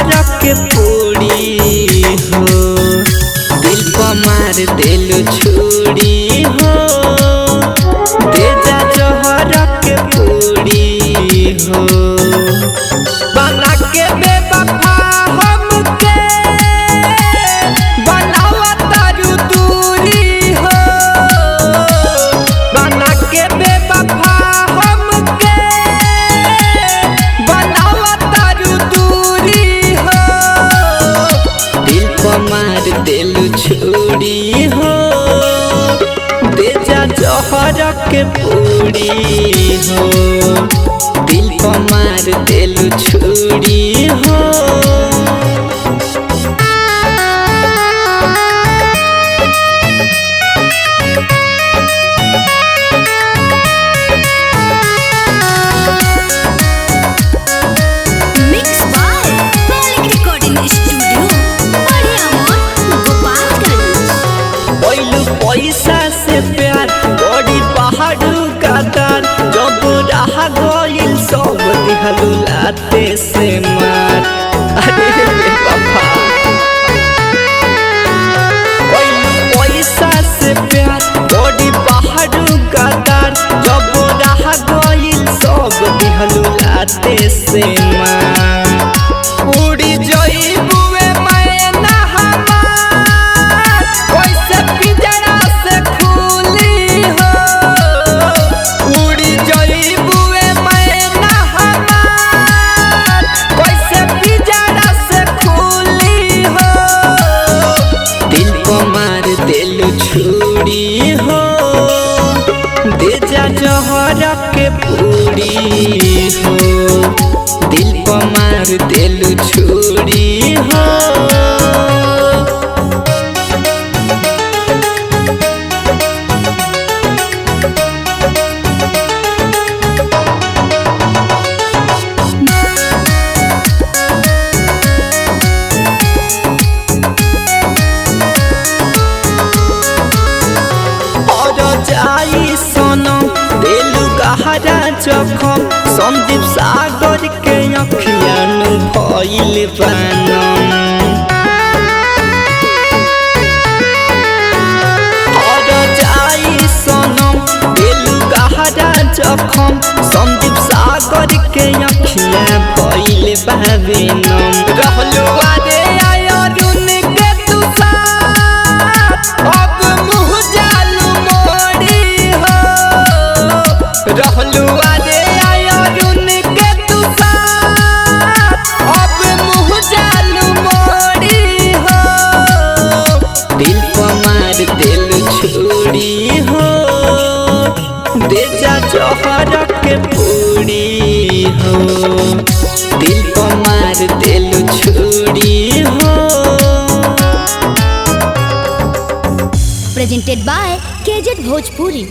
जहर के पूरी हो, दिल पर मार दिल छुरी हो, दे जा जहर के पूरी हो। बना के बेवफा हमके बनावा तारू दूरी हो, बना के बेवफा हमके बनावा तारू दूरी हो, दिल पर मार दिल छुरी हो, दे जा जहर के पूरी हो, दिल पर मार दिल छुरी हो। पैसा से प्यार बड़ी पहाड़ू का दार, जब रहा गइल सब दिहलू लाते से मार। अरे बेवफा पैसा से प्यार बड़ी पहाड़ू का दार, जब रहा गइल सब दिहलू लाते से मार। उड़ी जइबू मैना हमार कैसे पिंजरा से खुली हो, उड़ी जइबू मैना हमार कैसे पिंजरा से खुली हो, दिल को मार दिल छुरी हो, दे जा जहर के पूरी हो, दिल को मार दिल छुरी हो। जाई सनम दिल गहरा जखम, संदीप सागर के अखियान भइल बनम। जाई सनम दिल गहरा जखम, संदीप सागर के अखिया भइल बनम। रहलू आरे अरुण के तू साथ, अब मुँह जालू मोड़ी हो, रहलू आरे अरुण के तू साथ, अब मुँह जालू मोड़ी हो, दिल पर मार दिल छुरी हो, दे जा जहर के पूरी हो, दिल पर मार दिल छुरी हो। Presented by KZ Bhojpuri।